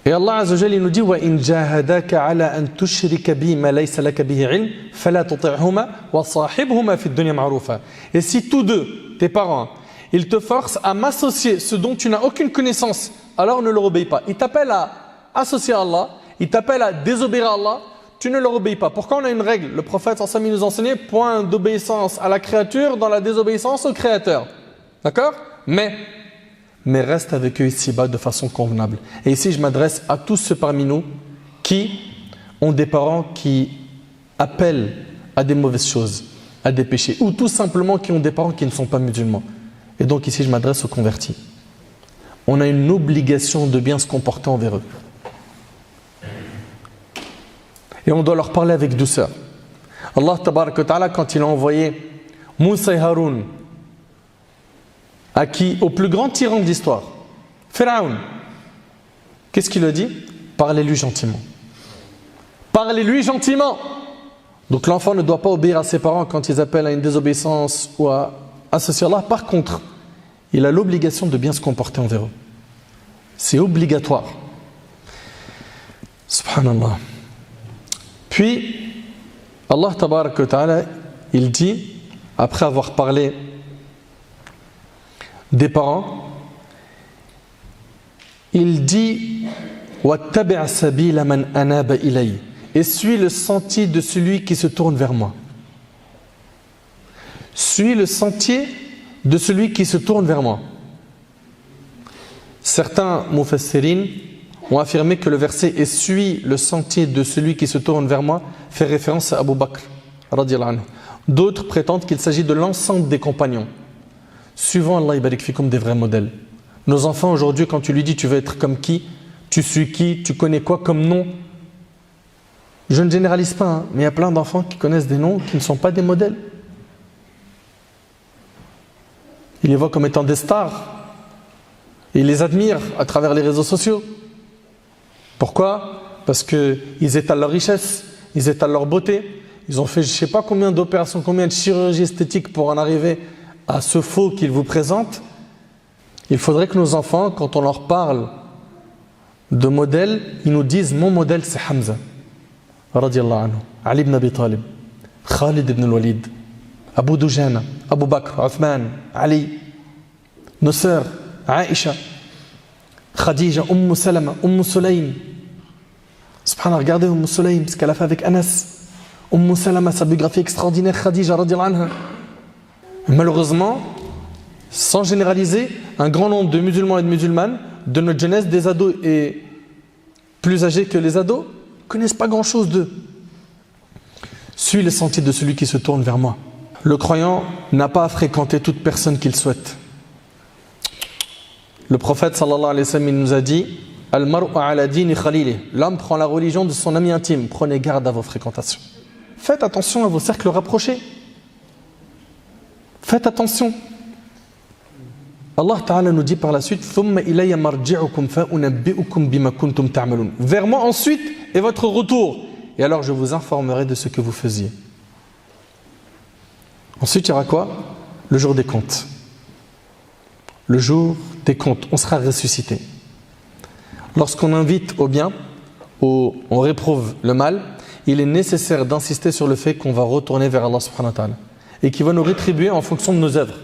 Et Allah Azza wa Jalla, il nous dit وَإِنْ جَاهَدَاكَ عَلَىٰ أَن تُشْرِكَ بِي مَا لَيْسَ لَكَ بِهِ عِلْمٍ فَلَا تُطِعْهُمَا وَصَاحِبْهُمَا فِي الدُّنْيَا مَعْرُوفًا. Et si tous deux, tes parents, ils te forcent à m'associer ce dont tu n'as aucune connaissance, alors ne leur obéis pas. Ils t'appellent à associer à Allah, ils t'appellent à désobéir à Allah, tu ne leur obéis pas. Pourquoi on a une règle? Le prophète sallallahu alayhi wa sallam nous enseignait point d'obéissance à la créature dans la désobéissance au créateur. D'accord? Mais reste avec eux ici-bas de façon convenable. Et ici, je m'adresse à tous ceux parmi nous qui ont des parents qui appellent à des mauvaises choses, à des péchés, ou tout simplement qui ont des parents qui ne sont pas musulmans. Et donc ici, je m'adresse aux convertis. On a une obligation de bien se comporter envers eux. Et on doit leur parler avec douceur. Allah tabaraka wa ta'ala, quand il a envoyé Moussa et Haroun au plus grand tyran de l'histoire, Pharaon, qu'est-ce qu'il a dit? Parlez-lui gentiment. Parlez-lui gentiment. Donc l'enfant ne doit pas obéir à ses parents quand ils appellent à une désobéissance ou à associer Allah. Par contre, il a l'obligation de bien se comporter envers eux. C'est obligatoire. Subhanallah. Puis, Allah tabaraka wa ta'ala, il dit, après avoir parlé des parents, il dit وَاتَّبِعْ سَبِيلَ مَنْ أَنَابَ إِلَيَّ, et suis le sentier de celui qui se tourne vers moi. Suis le sentier de celui qui se tourne vers moi. Certains mufassirin ont affirmé que le verset « et suis le sentier de celui qui se tourne vers moi » fait référence à Abu Bakr radiyallahu anhu. D'autres prétendent qu'il s'agit de l'ensemble des compagnons. Suivant Allah ibarik fikum des vrais modèles. Nos enfants aujourd'hui, quand tu lui dis tu veux être comme qui, tu suis qui, tu connais quoi comme nom. Je ne généralise pas, hein, mais il y a plein d'enfants qui connaissent des noms qui ne sont pas des modèles. Ils les voient comme étant des stars. Et ils les admirent à travers les réseaux sociaux. Pourquoi? Parce qu'ils étalent leur richesse, ils étalent leur beauté. Ils ont fait je ne sais pas combien d'opérations, combien de chirurgies esthétiques pour en arriver à ce faux qu'ils vous présentent. Il faudrait que nos enfants, quand on leur parle de modèles, ils nous disent mon modèle c'est Hamza radiyallahu anhu, Ali ibn Abi Talib, Khalid ibn al-Walid, Abu Dujana, Abu Bakr, Uthman, Ali, nos sœurs, Aïcha, Khadija, Salama, Sulaym. Subhanallah, regardez Sulaym, ce qu'elle a fait avec Anas. Salama, sa biographie extraordinaire, Khadija radiyallahu anha. Malheureusement, sans généraliser, un grand nombre de musulmans et de musulmanes de notre jeunesse, des ados et plus âgés que les ados, ne connaissent pas grand-chose d'eux. Suis le sentier de celui qui se tourne vers moi. Le croyant n'a pas à fréquenter toute personne qu'il souhaite. Le prophète sallallahu alayhi wa sallam, il nous a dit Al-mar'u ala dini khalili. L'homme prend la religion de son ami intime. Prenez garde à vos fréquentations. Faites attention à vos cercles rapprochés. Faites attention. Allah Ta'ala nous dit par la suite vers moi ensuite est votre retour et alors je vous informerai de ce que vous faisiez. Ensuite il y aura quoi? Le jour des comptes. Le jour des comptes, on sera ressuscité. Lorsqu'on invite au bien, on réprouve le mal, il est nécessaire d'insister sur le fait qu'on va retourner vers Allah subhanahu wa ta'ala et qu'il va nous rétribuer en fonction de nos œuvres.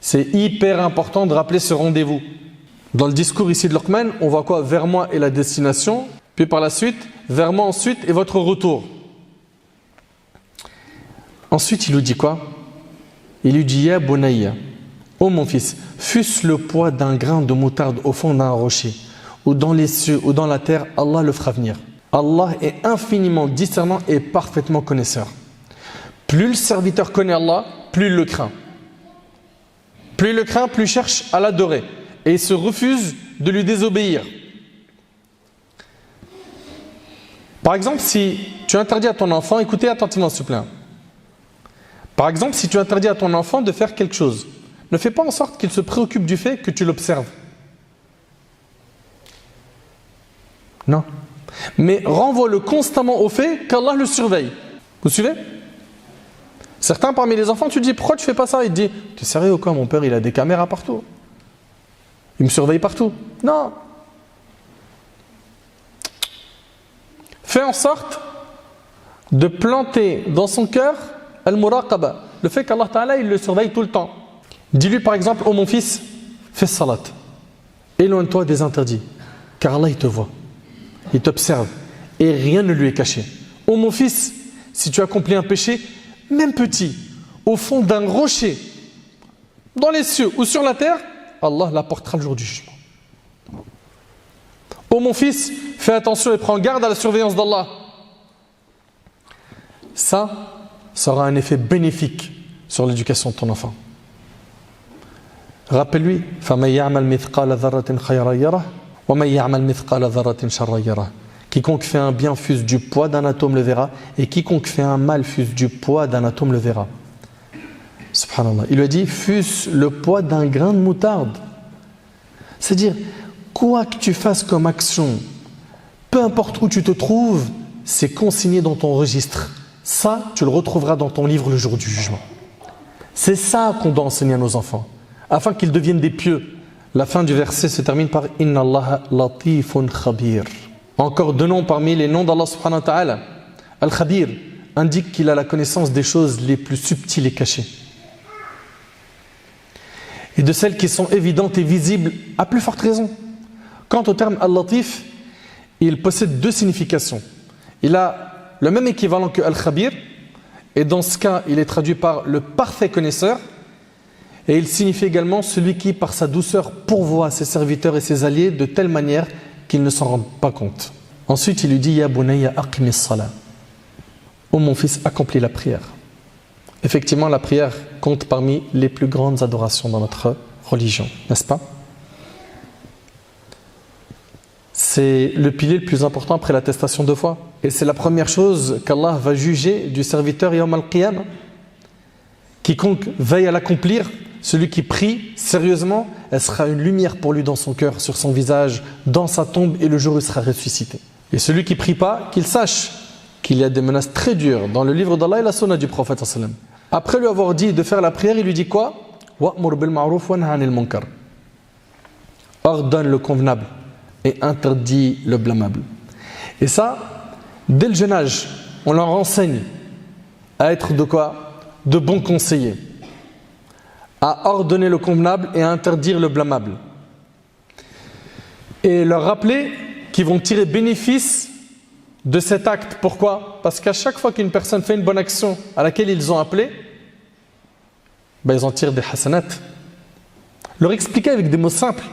C'est hyper important de rappeler ce rendez-vous. Dans le discours ici de Luqman, on voit quoi? Vers moi est la destination, puis par la suite, vers moi ensuite est votre retour. Ensuite, il nous dit quoi? Il lui dit Ya bunayya, ô mon fils, fût-ce le poids d'un grain de moutarde au fond d'un rocher, ou dans les cieux, ou dans la terre, Allah le fera venir. Allah est infiniment discernant et parfaitement connaisseur. Plus le serviteur connaît Allah, plus il le craint. Plus il le craint, plus il cherche à l'adorer. Et il se refuse de lui désobéir. Par exemple, si tu interdis à ton enfant, écoutez attentivement s'il vous plaît. Par exemple, si tu interdis à ton enfant de faire quelque chose, ne fais pas en sorte qu'il se préoccupe du fait que tu l'observes. Non. Mais renvoie-le constamment au fait qu'Allah le surveille. Vous suivez? Certains parmi les enfants, tu dis pourquoi tu fais pas ça? Il te dit, tu es sérieux ou quoi? Mon père il a des caméras partout. Il me surveille partout. Non. Fais en sorte de planter dans son cœur al-muraqaba, le fait qu'Allah Ta'ala il le surveille tout le temps. Dis-lui par exemple, oh mon fils, fais salat. Éloigne-toi des interdits, car Allah il te voit. Il t'observe et rien ne lui est caché. Oh mon fils, si tu accomplis un péché, même petit, au fond d'un rocher, dans les cieux ou sur la terre, Allah l'apportera le jour du jugement. Oh mon fils, fais attention et prends garde à la surveillance d'Allah. Ça aura un effet bénéfique sur l'éducation de ton enfant. Rappelle-lui, فَمَنْ يَعْمَلْ مِثْقَالَ ذَرَّةٍ خَيْرًا يَرَهُ وَمَنْ يَعْمَلْ مِثْقَالَ ذَرَّةٍ شَرًّا يَرَهُ. Quiconque fait un bien fût du poids d'un atome le verra, et quiconque fait un mal fût du poids d'un atome le verra. Subhanallah. Il lui a dit, fût le poids d'un grain de moutarde. C'est-à-dire, quoi que tu fasses comme action, peu importe où tu te trouves, c'est consigné dans ton registre. Ça, tu le retrouveras dans ton livre le jour du jugement. C'est ça qu'on doit enseigner à nos enfants, afin qu'ils deviennent des pieux. La fin du verset se termine par « Inna Allah latifun khabir ». Encore deux noms parmi les noms d'Allah subhanahu wa ta'ala. Al-Khabir indique qu'il a la connaissance des choses les plus subtiles et cachées. Et de celles qui sont évidentes et visibles, à plus forte raison. Quant au terme Al-Latif, il possède deux significations. Il a le même équivalent que Al-Khabir, et dans ce cas, il est traduit par le parfait connaisseur, et il signifie également celui qui, par sa douceur, pourvoit ses serviteurs et ses alliés de telle manière qu'ils ne s'en rendent pas compte. Ensuite, il lui dit Ya bunayya aqimis salat. Oh mon fils, accomplis la prière. Effectivement, la prière compte parmi les plus grandes adorations dans notre religion, n'est-ce pas? C'est le pilier le plus important après l'attestation de foi. Et c'est la première chose qu'Allah va juger du serviteur Yawm al-Qiyamah. Quiconque veille à l'accomplir, celui qui prie sérieusement, elle sera une lumière pour lui dans son cœur, sur son visage, dans sa tombe, et le jour où il sera ressuscité. Et celui qui ne prie pas, qu'il sache qu'il y a des menaces très dures dans le livre d'Allah et la sunna du prophète. Après lui avoir dit de faire la prière, il lui dit quoi? Wa'mur bil ma'ruf wa nahy 'anil munkar. Ordonne le convenable et interdit le blâmable. Et ça, dès le jeune âge, on leur enseigne à être de quoi? De bons conseillers, à ordonner le convenable et à interdire le blâmable. Et leur rappeler qu'ils vont tirer bénéfice de cet acte. Pourquoi? Parce qu'à chaque fois qu'une personne fait une bonne action à laquelle ils ont appelé, ils en tirent des hasanat. Leur expliquer avec des mots simples.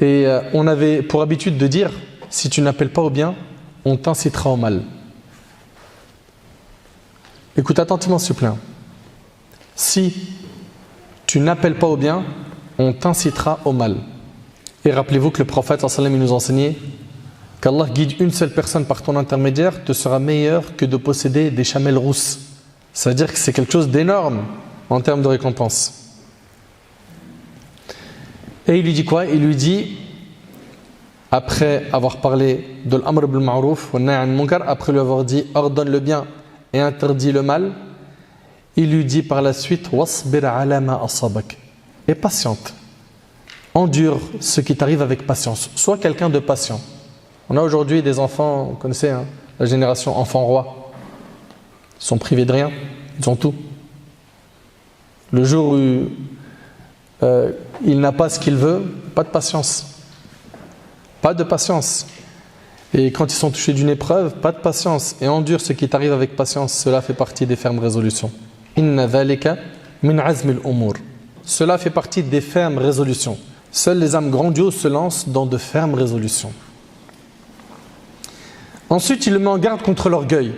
Et on avait pour habitude de dire, si tu n'appelles pas au bien, on t'incitera au mal. Écoute attentivement s'il te plaît. Si tu n'appelles pas au bien, on t'incitera au mal. Et rappelez-vous que le prophète sallallahu alayhi wa sallam nous enseignait qu'Allah guide une seule personne par ton intermédiaire te sera meilleur que de posséder des chamelles rousses. Ça veut dire que c'est quelque chose d'énorme en termes de récompense. Et il lui dit quoi? Il lui dit, après avoir parlé de l'amr bil ma'ruf wa nahy 'anil munkar, après lui avoir dit ordonne le bien et interdit le mal, il lui dit par la suite wasbir 'ala ma asabak, et patiente, endure ce qui t'arrive avec patience, sois quelqu'un de patient. On a aujourd'hui des enfants, vous connaissez la génération enfant roi, ils sont privés de rien, ils ont tout. Le jour où il n'a pas ce qu'il veut, pas de patience. Pas de patience. Et quand ils sont touchés d'une épreuve, pas de patience. Et endure ce qui t'arrive avec patience. Cela fait partie des fermes résolutions. Inna dhalika min azmi al-umur. Cela fait partie des fermes résolutions. Seules les âmes grandioses se lancent dans de fermes résolutions. Ensuite, il le met en garde contre l'orgueil.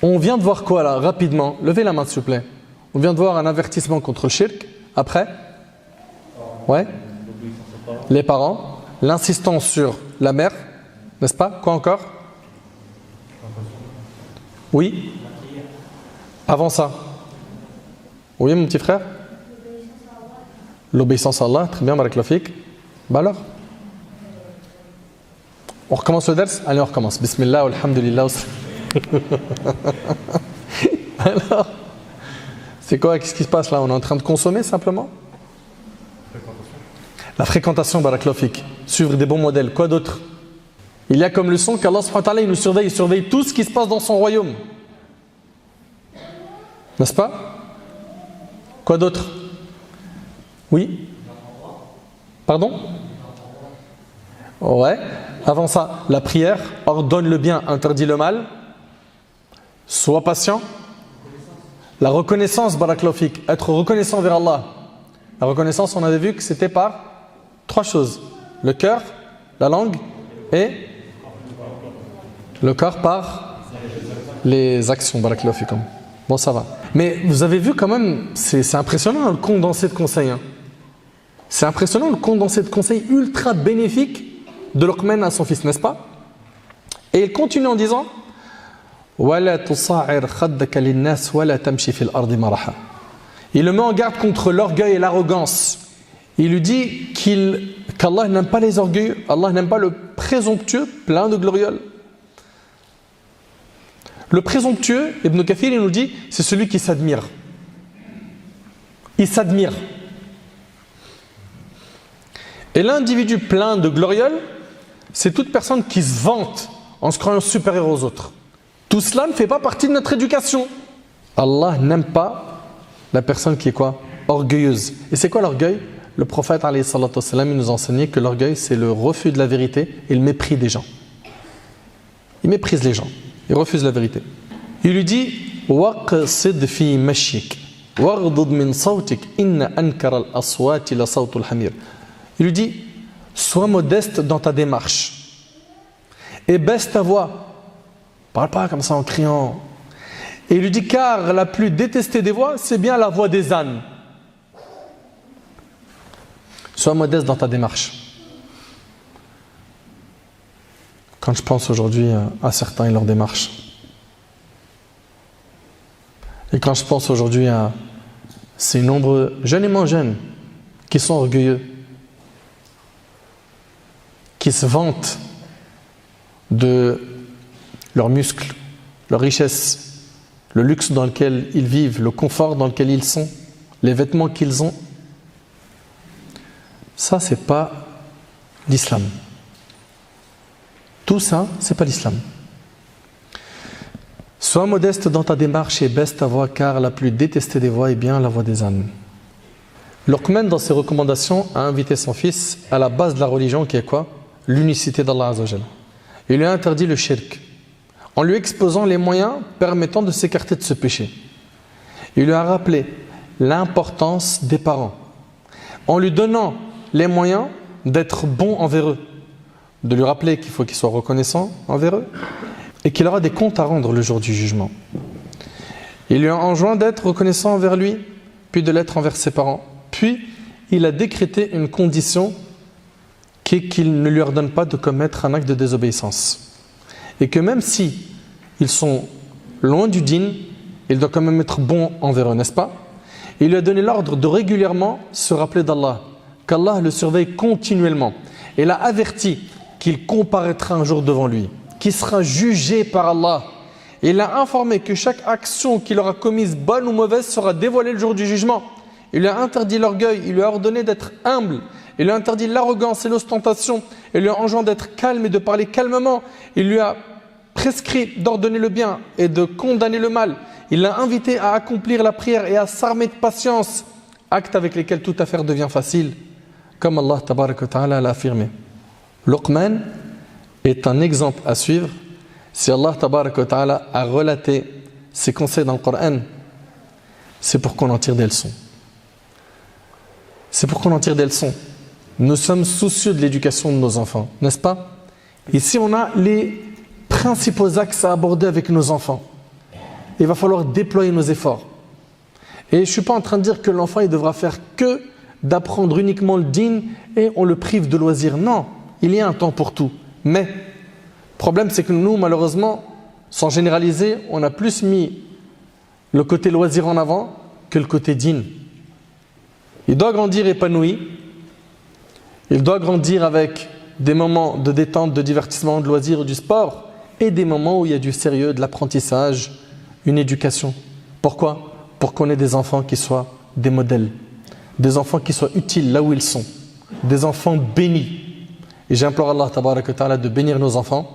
On vient de voir quoi là, rapidement? Levez la main s'il vous plaît. On vient de voir un avertissement contre le shirk. Après? Ouais. Les parents. L'insistance sur la mère. N'est-ce pas? Quoi encore? Oui. Avant ça. Oui mon petit frère? L'obéissance à Allah. Très bien, barakallahu fik. Bah alors? On recommence le ders? Allez, on recommence. Bismillah, alhamdulillah. Alors, c'est quoi? Qu'est-ce qui se passe là? On est en train de consommer simplement? La fréquentation, barakallahu fik. Suivre des bons modèles. Quoi d'autre? Il y a comme leçon qu'Allah subhanahu wa ta'ala, il nous surveille, il surveille tout ce qui se passe dans son royaume. N'est-ce pas? Quoi d'autre? Oui? Pardon? Ouais. Avant ça, la prière ordonne le bien, interdit le mal. Sois patient. La reconnaissance, barakallahu fik, être reconnaissant vers Allah. La reconnaissance, on avait vu que c'était par 3 choses. Le cœur, la langue et le corps par les actions, barakallahu fikum. Bon, ça va. Mais vous avez vu quand même, c'est impressionnant le condensé de conseils. Hein. C'est impressionnant le condensé de conseils ultra bénéfique de Luqman à son fils, n'est-ce pas? Et il continue en disant وَلَا تُصَعِرْ خَدَّكَ لِلنَّاسِ وَلَا تَمْشِ فِي الْأَرْضِ مَرَحًا. Il le met en garde contre l'orgueil et l'arrogance. Il lui dit qu'Allah n'aime pas les orgueilleux, Allah n'aime pas le présomptueux plein de glorioles. Le présomptueux, Ibn Kathir, il nous dit, c'est celui qui s'admire. Il s'admire. Et l'individu plein de glorioles, c'est toute personne qui se vante en se croyant supérieur aux autres. Tout cela ne fait pas partie de notre éducation. Allah n'aime pas la personne qui est quoi? Orgueilleuse. Et c'est quoi l'orgueil? Le prophète alayhi salatu wassalam, il nous enseignait que l'orgueil, c'est le refus de la vérité et le mépris des gens. Il méprise les gens. Il refuse la vérité. Il lui dit وَقْصِدْ فِي مَشْيِكْ وَغْضُضْ مِنْ صَوْتِكْ إِنَّ أَنْكَرَ الْأَصْوَاتِ لَصَوْتُ الْحَمِيرِ. Il lui dit, sois modeste dans ta démarche et baisse ta voix. Parle pas comme ça en criant. Et il lui dit, car la plus détestée des voix, c'est bien la voix des ânes. Sois modeste dans ta démarche. Quand je pense aujourd'hui à certains et leur démarche, et quand je pense aujourd'hui à ces nombreux jeunes et moins jeunes qui sont orgueilleux, qui se vantent de leurs muscles, leur richesse, le luxe dans lequel ils vivent, le confort dans lequel ils sont, les vêtements qu'ils ont, ça c'est pas l'islam. Tout ça, c'est pas l'islam. Sois modeste dans ta démarche et baisse ta voix, car la plus détestée des voix est bien la voix des ânes. Luqman, dans ses recommandations, a invité son fils à la base de la religion qui est quoi? L'unicité d'Allah Azza wa Jal. Il lui a interdit le shirk, en lui exposant les moyens permettant de s'écarter de ce péché. Il lui a rappelé l'importance des parents, en lui donnant les moyens d'être bon envers eux, de lui rappeler qu'il faut qu'il soit reconnaissant envers eux et qu'il aura des comptes à rendre le jour du jugement. Il lui a enjoint d'être reconnaissant envers lui, puis de l'être envers ses parents. Puis, il a décrété une condition qui est qu'il ne lui ordonne pas de commettre un acte de désobéissance. Et que même si ils sont loin du dîn, il doit quand même être bon envers eux, n'est-ce pas? Il lui a donné l'ordre de régulièrement se rappeler d'Allah, qu'Allah le surveille continuellement. Et l'a averti qu'il comparaîtra un jour devant lui, qu'il sera jugé par Allah. Et il l'a informé que chaque action qu'il aura commise, bonne ou mauvaise, sera dévoilée le jour du jugement. Il lui a interdit l'orgueil, il lui a ordonné d'être humble, il lui a interdit l'arrogance et l'ostentation, il lui a enjoint d'être calme et de parler calmement, il lui a prescrit d'ordonner le bien et de condamner le mal, il l'a invité à accomplir la prière et à s'armer de patience, actes avec lesquels toute affaire devient facile, comme Allah tabaraka wa ta'ala l'a affirmé. Luqman est un exemple à suivre. Si Allah tabaraka wa ta'ala a relaté ses conseils dans le Coran, c'est pour qu'on en tire des leçons. C'est pour qu'on en tire des leçons. Nous sommes soucieux de l'éducation de nos enfants, n'est-ce pas? Ici, on a les principaux axes à aborder avec nos enfants. Il va falloir déployer nos efforts. Et je ne suis pas en train de dire que l'enfant il devra faire que d'apprendre uniquement le din et on le prive de loisirs. Non, il y a un temps pour tout. Mais le problème, c'est que nous, malheureusement, sans généraliser, on a plus mis le côté loisir en avant que le côté din. Il doit grandir épanoui. Il doit grandir avec des moments de détente, de divertissement, de loisirs ou du sport et des moments où il y a du sérieux, de l'apprentissage, une éducation. Pourquoi? Pour qu'on ait des enfants qui soient des modèles, des enfants qui soient utiles là où ils sont, des enfants bénis. Et j'implore Allah tabaraka wa ta'ala de bénir nos enfants.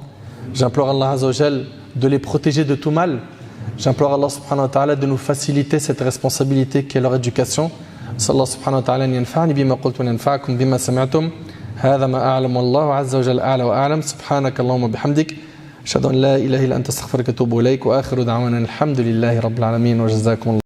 J'implore Allah azza wa jal de les protéger de tout mal. J'implore Allah subhanahu wa ta'ala de nous faciliter cette responsabilité qui est leur éducation. Sallallahu subhanahu wa ta'ala yanfa'ni bima qultu wa yanfa'akum bima sami'tum. هذا ما أعلم والله عز وجل أعلى وأعلم سبحانك اللهم وبحمدك أشهد أن لا إله إلا أنت أستغفرك وأتوب إليك وآخر دعوانا الحمد لله رب العالمين وجزاكم الله